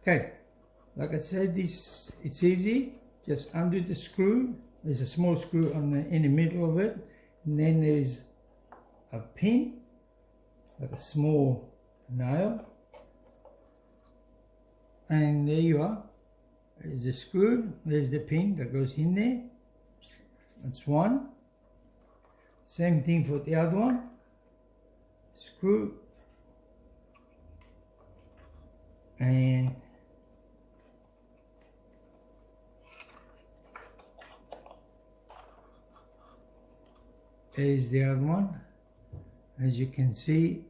Okay, like I said, this it's easy. Just undo the screw. There's a small screw in the middle of it, and then there's a pin, like a small nail, and there you are. There's the screw. There's the pin that goes in there. That's one. Same thing for the other one. Screw and there's the other one. As you can see,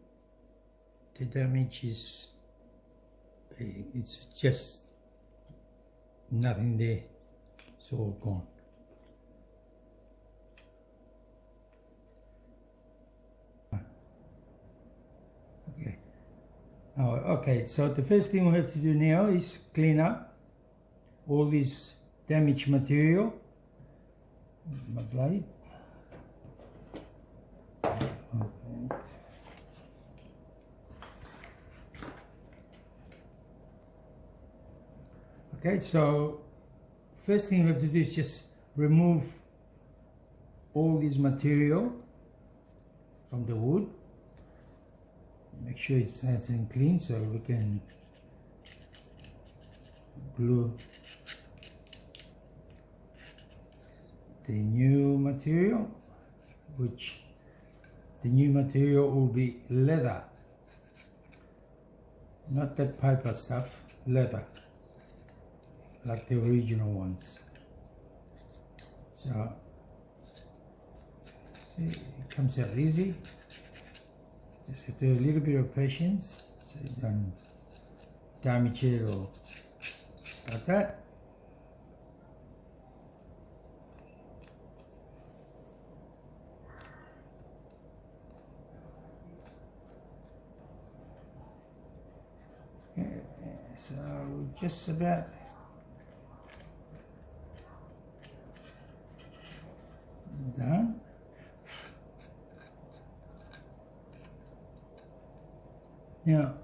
the damage is, it's just nothing there. It's all gone. Okay. Oh, okay, so the first thing we have to do now is clean up all this damaged material. My blade. Okay, so first thing we have to do is just remove all this material from the wood. Make sure it's nice and clean so we can glue the new material, which the new material will be leather, not that paper stuff, leather, like the original ones. So see, it comes out easy. Just have to have a little bit of patience so you don't damage it or like that. Okay, so just about done. Now,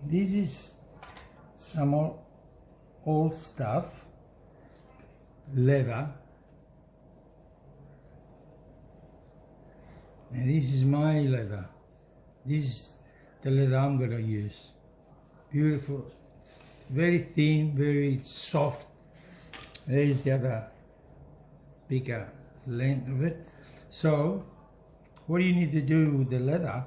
this is some old stuff, leather, and this is my leather. This is the leather I'm going to use. Beautiful, very thin, very soft. There's the other bigger length of it. So what do you need to do with the leather?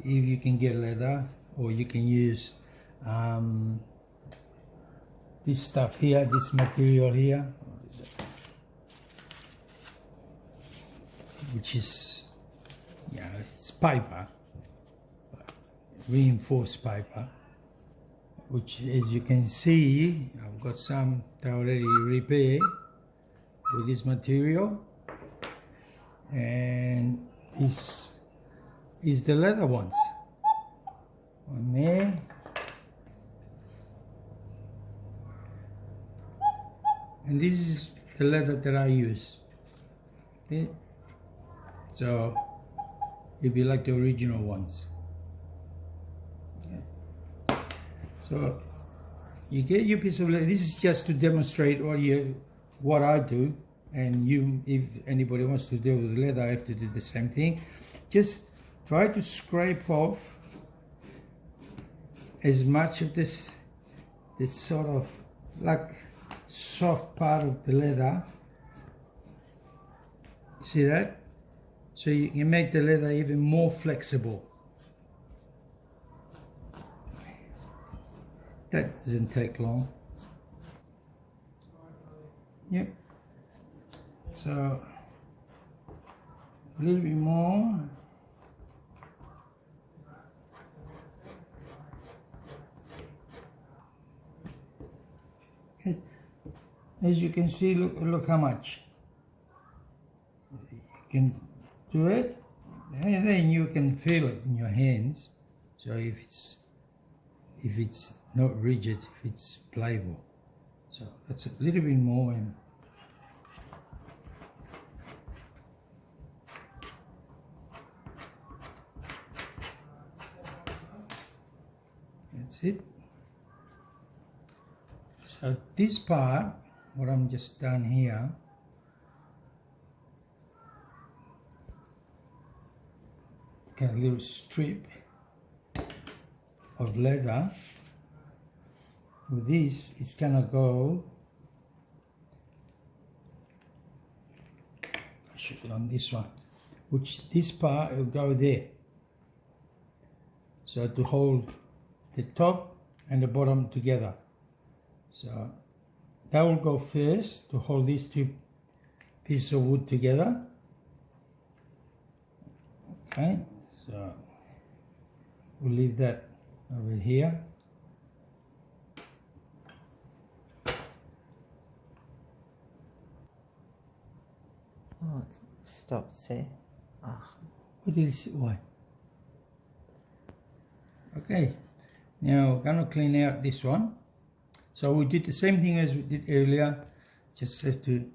If you can get leather, or you can use this stuff here, this material here, which is, yeah, it's paper, reinforced paper, which, as you can see, I've got some already repaired with this material, and this is the leather ones. One there, and this is the leather that I use. Okay, so it'll be like the original ones. Okay. So you get your piece of leather. This is just to demonstrate what I do, and you, if anybody wants to deal with leather, I have to do the same thing. Just try to scrape off as much of this sort of like soft part of the leather. See that? So you can make the leather even more flexible. That doesn't take long. Yep. So a little bit more. Okay. As you can see, look how much. You can do it, and then you can feel it in your hands. So if it's not rigid, if it's pliable. So that's a little bit more, and That's it. So this part, what I'm just done here, got a little strip of leather. With this, it's gonna go, I should put on this one, which this part will go there. So to hold the top and the bottom together. So that will go first to hold these two pieces of wood together. Okay, so we'll leave that over here. Oh, it stopped there. Oh. What is it? Why? Okay, now we're going to clean out this one. So we did the same thing as we did earlier, just have to